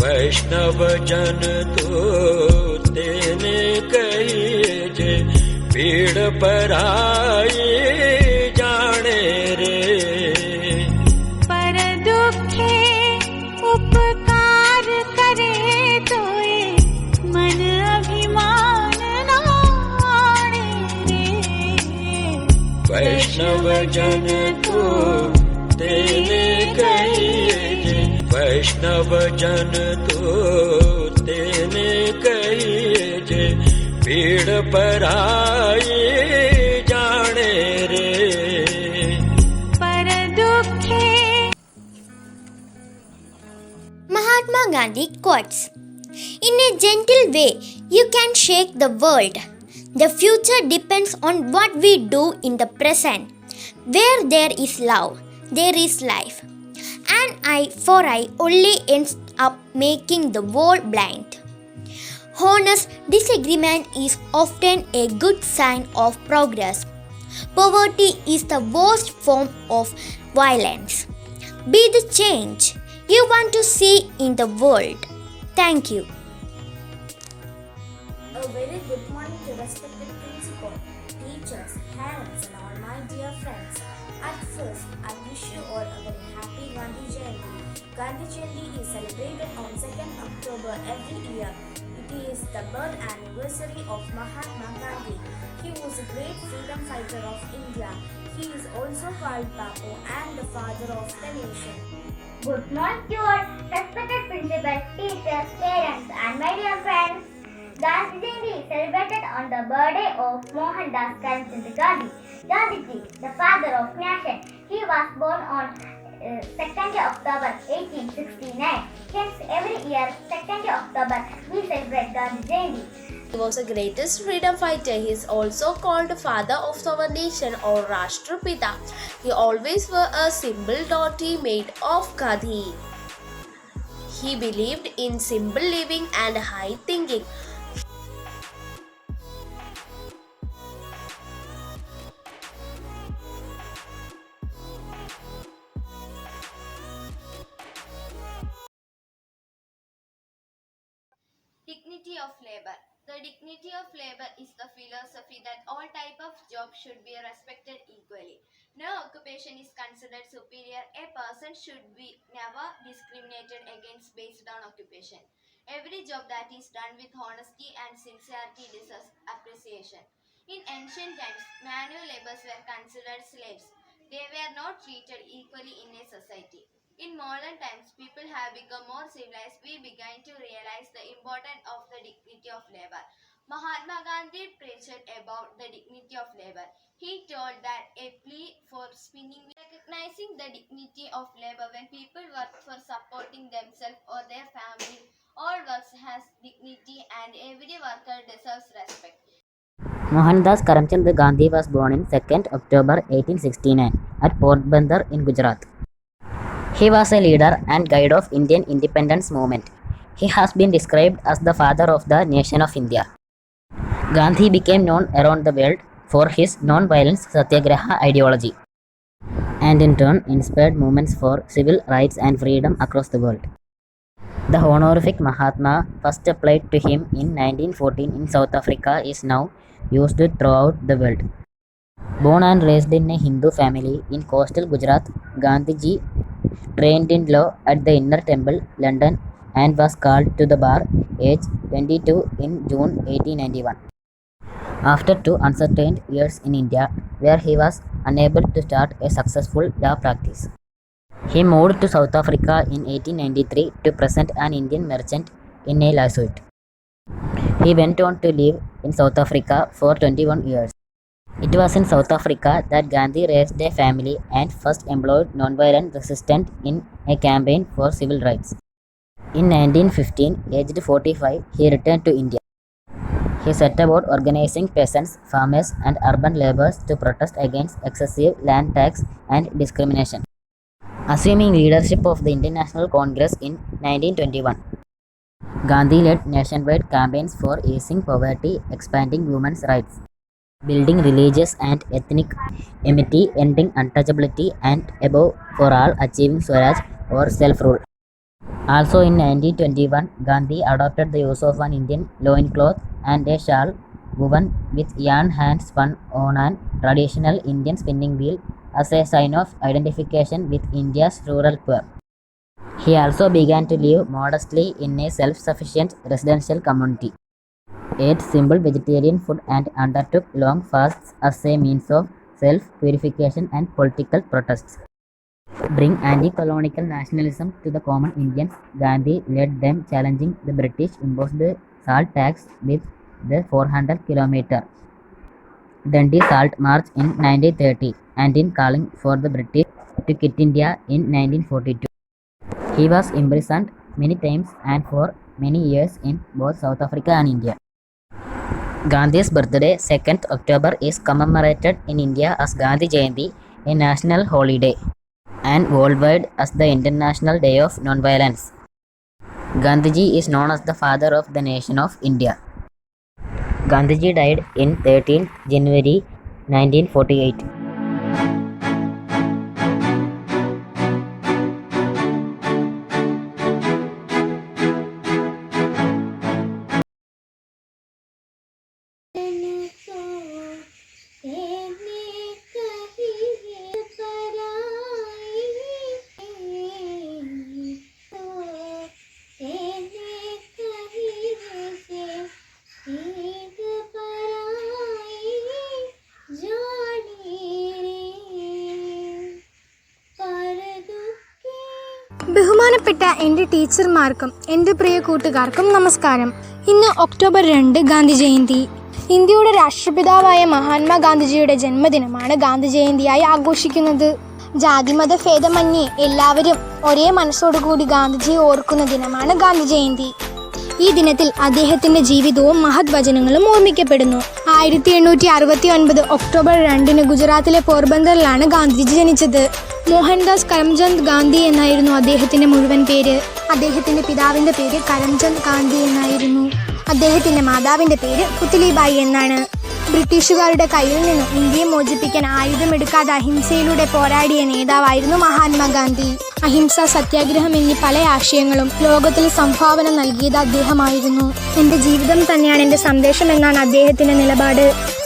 वैष्णव जन तो तेने कहीजे, पीड़ पराई जाने रे। पर दुखे उपकार करे तोए, मन अभिमान ना आणे रे। वैष्णव जन तो तेने कहीजे, वैष्णव जन तो तेने कहीजे, पीड़ पराई जाने रे। पर दुखे। Mahatma Gandhi quotes: In a gentle way, you can shake the world. The future depends on what we do in the present. Where there is love, there is life. An eye for eye only ends up making the world blind. Honest disagreement is often a good sign of progress. Poverty is the worst form of violence. Be the change you want to see in the world. Thank you. A very good morning to respected principal, teachers, parents and all my dear friends. At first, I wish you all a very happy Gandhi Jayanti. Gandhi Jayanti is celebrated on 2nd October every year. It is the birth anniversary of Mahatma Gandhi. He was a great freedom fighter of India. He is also called Bapu and the father of the nation. Good morning to all respected principal, teachers, parents and my dear friends. Gandhi Jayanti is celebrated on the birthday of Mohandas Karamchand Gandhi. Gandhiji, the father of nation. He was born on 2nd October 1869. Hence every year 2nd October we celebrate Gandhi Jayanti. He was the greatest freedom fighter. He is also called father of our nation or Rashtrapita. He always wore a simple dhoti made of khadi. He believed in simple living and high thinking. Dignity of labor. The dignity of labor is the philosophy that all type of jobs should be respected equally. No occupation is considered superior. A person should be never discriminated against based on occupation. Every job that is done with honesty and sincerity deserves appreciation. In ancient times, manual laborers were considered slaves. They were not treated equally in a society. In modern times, people have become more civilized. We began to realize the importance of the dignity of labor. Mahatma Gandhi preached about the dignity of labor. He told that a plea for spinning wheels, recognizing the dignity of labor when people work for supporting themselves or their family. All work has dignity and every worker deserves respect. Mohandas Karamchand Gandhi was born on 2nd October 1869 at Porbandar in Gujarat. He was a leader and guide of Indian independence movement. He has been described as the father of the nation of India. Gandhi became known around the world for his non-violence satyagraha ideology and in turn inspired movements for civil rights and freedom across the world. The honorific Mahatma, first applied to him in 1914 in South Africa, is now used throughout the world. Born and raised in a Hindu family in coastal Gujarat, Gandhiji trained in law at the Inner Temple, London, and was called to the bar aged 22 in June 1891. After 2 uncertain years in India, where he was unable to start a successful law practice, he moved to South Africa in 1893 to present an Indian merchant in a lawsuit. He went on to live in South Africa for 21 years. It was in South Africa that Gandhi raised a family and first employed nonviolent resistance in a campaign for civil rights. In 1915, aged 45, he returned to India. He set about organizing peasants, farmers, and urban laborers to protest against excessive land tax and discrimination. Assuming leadership of the Indian National Congress in 1921, Gandhi led nationwide campaigns for easing poverty, expanding women's rights, building religious and ethnic amity, ending untouchability, and above for all achieving Swaraj or self-rule. Also in 1921, Gandhi adopted the use of an Indian loincloth and a shawl woven with yarn hand spun on an traditional Indian spinning wheel as a sign of identification with India's rural poor. He also began to live modestly in a self-sufficient residential community, ate simple vegetarian food and undertook long fasts as a means of self-purification and political protests. Bring anti-colonial nationalism to the common Indians, Gandhi led them challenging the British imposed salt tax with the 400-kilometer Dundee Salt March in 1930 and in calling for the British to quit India in 1942. He was imprisoned many times and for many years in both South Africa and India. Gandhi's birthday, 2nd October, is commemorated in India as Gandhi Jayanti, a national holiday, and worldwide as the International Day of Nonviolence. Gandhiji is known as the father of the nation of India. Gandhiji died in 13 January 1948. ബഹുമാനപ്പെട്ട എൻ്റെ ടീച്ചർമാർക്കും എൻ്റെ പ്രിയ കൂട്ടുകാർക്കും നമസ്കാരം. ഇന്ന് October 2 Gandhi Jayanti. ഇന്ത്യയുടെ രാഷ്ട്രപിതാവായ മഹാത്മാഗാന്ധിജിയുടെ ജന്മദിനമാണ് ഗാന്ധി ജയന്തിയായി ആഘോഷിക്കുന്നത്. ജാതിമത ഭേദമന്യേ എല്ലാവരും ഒരേ മനസ്സോടുകൂടി ഗാന്ധിജിയെ ഓർക്കുന്ന ദിനമാണ് ഗാന്ധി ജയന്തി. ഈ ദിനത്തിൽ അദ്ദേഹത്തിന്റെ ജീവിതവും മഹത് വചനങ്ങളും ഓർമ്മിക്കപ്പെടുന്നു. 1869 ഒക്ടോബർ 2 ഗുജറാത്തിലെ പോർബന്തറിലാണ് ഗാന്ധിജി ജനിച്ചത്. മോഹൻദാസ് കരംചന്ദ് ഗാന്ധി എന്നായിരുന്നു അദ്ദേഹത്തിന്റെ മുഴുവൻ പേര്. അദ്ദേഹത്തിന്റെ പിതാവിന്റെ പേര് കരംചന്ദ് ഗാന്ധി എന്നായിരുന്നു. അദ്ദേഹത്തിന്റെ മാതാവിന്റെ പേര് പുത്ലിബായി എന്നാണ്. ബ്രിട്ടീഷുകാരുടെ കയ്യിൽ നിന്നും ഇന്ത്യയെ മോചിപ്പിക്കാൻ ആയുധമെടുക്കാതെ അഹിംസയിലൂടെ പോരാടിയ നേതാവായിരുന്നു മഹാത്മാഗാന്ധി. അഹിംസ, സത്യാഗ്രഹം എന്നീ പല ആശയങ്ങളും ലോകത്തിൽ സംഭാവന നൽകിയത് അദ്ദേഹമായിരുന്നു. എൻ്റെ ജീവിതം തന്നെയാണ് എൻ്റെ സന്ദേശം എന്നാണ് അദ്ദേഹത്തിന്റെ നിലപാട്.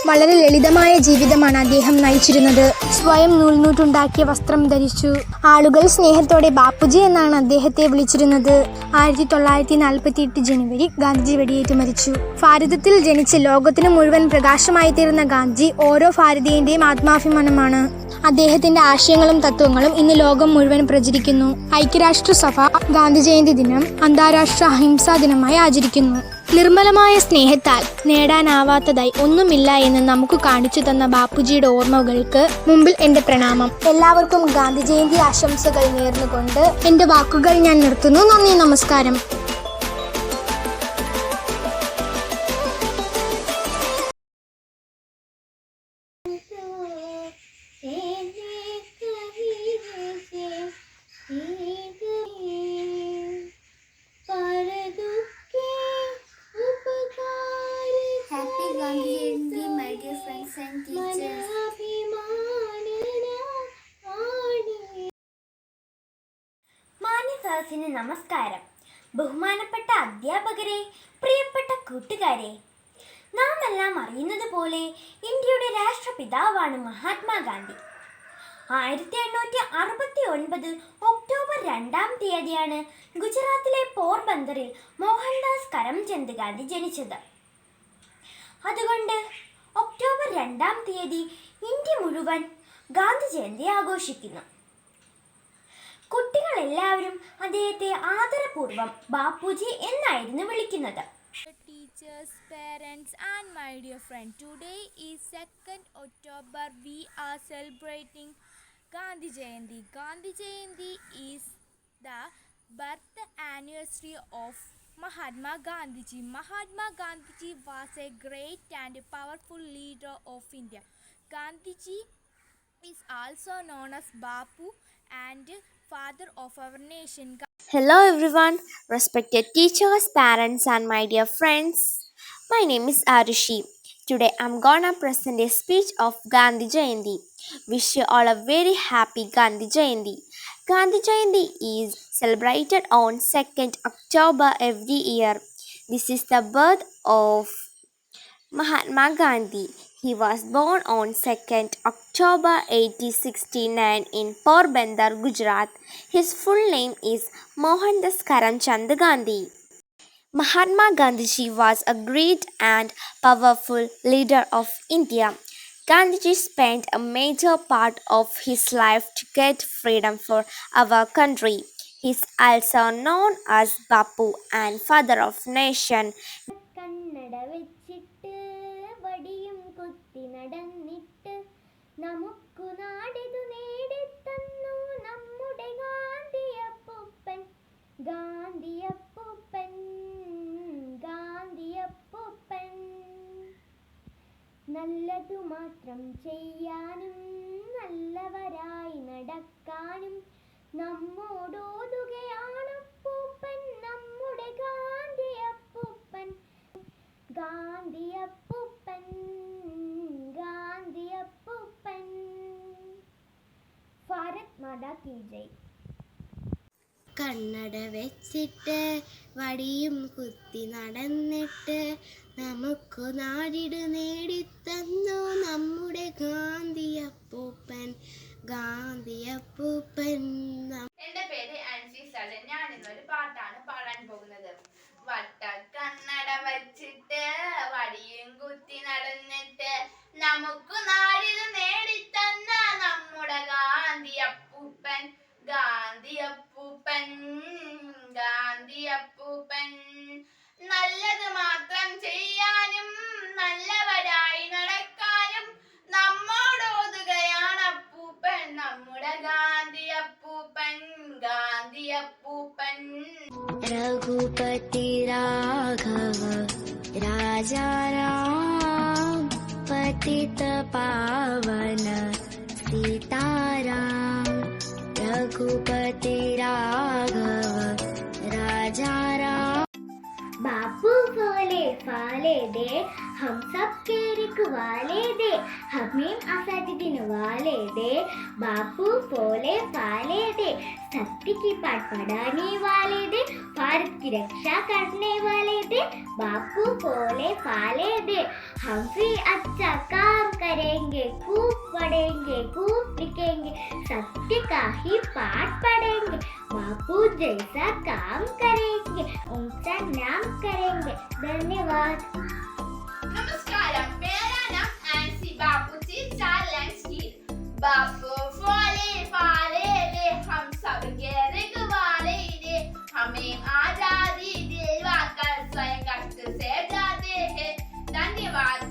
വളരെ ലളിതമായ ജീവിതമാണ് അദ്ദേഹം നയിച്ചിരുന്നത്. സ്വയം നൂൽനൂറ്റുണ്ടാക്കിയ വസ്ത്രം ധരിച്ചു. ആളുകൾ സ്നേഹത്തോടെ ബാപ്പുജി എന്നാണ് അദ്ദേഹത്തെ വിളിച്ചിരുന്നത്. 1948 ജനുവരി ഗാന്ധിജി വെടിയേറ്റ് മരിച്ചു. ഭാരതത്തിൽ ജനിച്ച് ലോകത്തിന് മുഴുവൻ പ്രകാശമായി തീർന്ന ഗാന്ധി ഓരോ ഭാരതീയന്റെയും ആത്മാഭിമാനമാണ്. അദ്ദേഹത്തിന്റെ ആശയങ്ങളും തത്വങ്ങളും ഇന്ന് ലോകം മുഴുവൻ പ്രചരിക്കുന്നു. ഐക്യരാഷ്ട്രസഭ ഗാന്ധി ജയന്തി ദിനം അന്താരാഷ്ട്ര അഹിംസാ ദിനമായി ആചരിക്കുന്നു. നിർമ്മലമായ സ്നേഹത്താൽ നേടാനാവാത്തതായി ഒന്നുമില്ല എന്ന് നമുക്ക് കാണിച്ചു തന്ന ബാപ്പുജിയുടെ ഓർമ്മകൾക്ക് മുമ്പിൽ എൻ്റെ പ്രണാമം. എല്ലാവർക്കും ഗാന്ധി ജയന്തി ആശംസകൾ നേർന്നുകൊണ്ട് എൻ്റെ വാക്കുകൾ ഞാൻ നിർത്തുന്നു. നന്ദി, നമസ്കാരം. Happy Gandhi Jayanti, my dear friends and teachers. മാന്യദാസിന് നമസ്കാരം. ബഹുമാനപ്പെട്ട അധ്യാപകരെ, പ്രിയപ്പെട്ട കൂട്ടുകാരെ, നാം എല്ലാം അറിയുന്നത് പോലെ ഇന്ത്യയുടെ രാഷ്ട്രപിതാവാണ് മഹാത്മാഗാന്ധി. 1869 ഒക്ടോബർ 2 ഗുജറാത്തിലെ പോർബന്തറിൽ മോഹൻദാസ് കരംചന്ദ് ഗാന്ധി ജനിച്ചത്. അതുകൊണ്ട് ഒക്ടോബർ 2 ഇന്ത്യ മുഴുവൻ ഗാന്ധി ജയന്തി ആഘോഷിക്കുന്നു. കുട്ടികളെല്ലാവരും അദ്ദേഹത്തെ ആദരപൂർവ്വം ബാപ്പുജി എന്നായിരുന്നു വിളിക്കുന്നത്. Teachers, parents and my dear friend, today is 2nd October. We are celebrating Gandhi Jayanti. Gandhi Jayanti is the birth anniversary of Mahatma Gandhiji. Mahatma Gandhiji was a great and powerful leader of India. Gandhiji is also known as Bapu and father of our nation. Hello everyone, respected teachers, parents and my dear friends. My name is Arushi. Today I'm gonna present a speech of Gandhi Jayanti. Wish you all a very happy Gandhi Jayanti. Gandhi Jayanti is celebrated on 2nd October every year. This is the birth of Mahatma Gandhi. He was born on 2nd October 1869 in Porbandar, Gujarat. His full name is Mohandas Karamchand Gandhi. Mahatma Gandhiji was a great and powerful leader of India. Gandhiji spent a major part of his life to get freedom for our country. He is also known as Bapu and father of nation. കണ്ണട വെച്ചിട്ട് വടിയും കുത്തി നടന്നിട്ട് നമുക്കു നാടിതു നേടിത്തന്നു നമ്മുടെ ഗാന്ധിയപ്പൂപ്പൻ ഗാന്ധിയപ്പൂപ്പൻ ഗാന്ധിയപ്പൂപ്പൻ നല്ലതു മാത്രം ചെയ്യാനും നല്ലവരായി നടക്കാനും നമ്മോടോതുകയാണപ്പൂപ്പൻ നമ്മുടെ ഗാന്ധിയപ്പൂപ്പൻ ഗാന്ധിയപ്പൂപ്പൻ ഗാന്ധിയപ്പൂപ്പൻ ഭാരത് മാതാ കി ജയ്. കണ്ണട വെച്ചിട്ട് വടിയും കുത്തി നടന്നിട്ട് നമുക്ക് നാടിടു നേടിത്തന്നു നമ്മുടെ ഗാന്ധിയപ്പൂപ്പൻ ഗാന്ധിയപ്പൂപ്പൻ. എന്റെ പേര് ആൻസി സജൻ. ഞാൻ ഇന്നൊരു പാട്ടാണ് പാടാൻ പോകുന്നത്. വട്ടക്കണ്ണട വച്ചിട്ട് വടിയും കുത്തി നടന്നിട്ട് നമുക്ക് നാടിത് നേടിത്തന്ന നമ്മുടെ ഗാന്ധിയപ്പൂപ്പൻ ഗാന്ധിയപ്പൂപ്പൻ ഗാന്ധിയപ്പൂപ്പൻ. നല്ലത് മാത്രം ചെയ്യാനും നല്ലവരായി നടക്കാനും നമ്മോടോതുകയാണ് അപ്പൂപ്പൻ നമ്മുടെ ഗാന്ധിയപ്പൂപ്പൻ ഗാന്ധിയപ്പൂപ്പൻ. रघुपति राघव राजा राम पतित पावन सीताराम. रघुपति राघव राजा राम. बापू भोले फाले दे हम सब के रखवाले दे हमें आजादी दिलवाले दे. बापू भोले फाले दे सत्य की पाठ पढ़ाने वाले दे भारत की रक्षा करने वाले दे. बापू भोले फाले दे हम भी अच्छा काम करेंगे खूब पढ़ेंगे खूब लिखेंगे सत्य का ही पाठ पढ़ेंगे. बापू जैसा काम करेंगे उनका नाम करेंगे. धन्यवाद. നമസ്കാരം. मेरा नाम आंसी. बापूजी चैलेंज की. बापू फूले फाले दे हम सब के रखवाले दे हमें आजादी दिलवाकर स्वयं कष्ट से जाते हैं. धन्यवाद.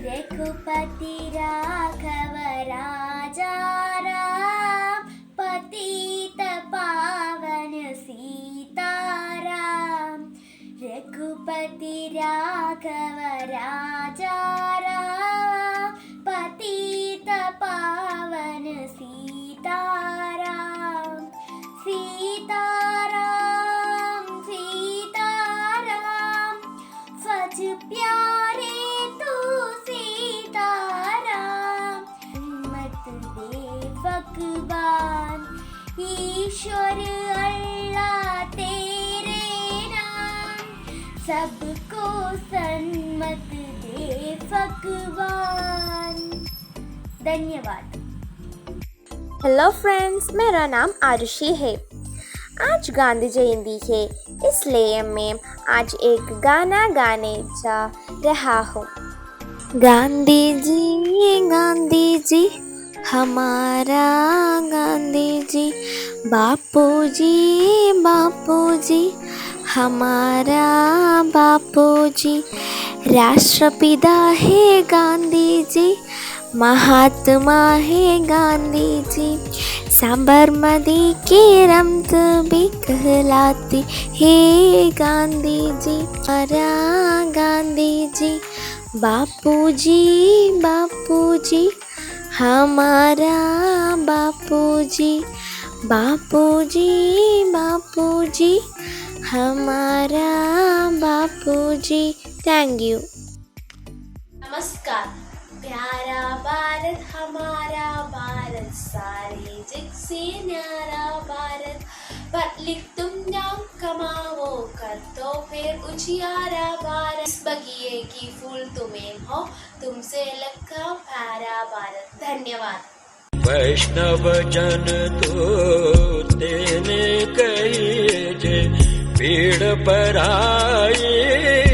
रघुपति राघव राजा राम पतित पावन सीताराम. रघुपति राघव राजा राम पतित पावन सीताराम. सीताराम सीताराम फज प्यारे तू सीताराम. मत दे भगवान ईश्वर अल्लाह तेरे नाम सबको सन्मत दे भगवान. धन्यवाद. हेलो फ्रेंड्स, मेरा नाम आरुषि है. आज गांधी जयंती है, इसलिए मैं आज एक गाना गाने जा रहा हूँ. गांधी जी हमारा गांधी जी बापूजी बापूजी हमारा बापूजी. राष्ट्रपिता है गांधी जी महात्मा है गांधी जी. साबरमती की रमत भी कहलाती है गांधी जी. हमारा गांधी जी बापूजी बापूजी हमारा बापूजी बापूजी बापूजी हमारा बापूजी. Thank you. नमस्कार. प्यारा भारत हमारा भारत, सारे जग से न्यारा भारत। पढ़ लिख तुम नाम कमाओ, कर तो फिर उजियारा भारत। इस बगिए की फूल तुम्हें हो, तुमसे लखा प्यारा भारत। धन्यवाद। वैष्णव जन तो तेने कही जे पीड़ पराई।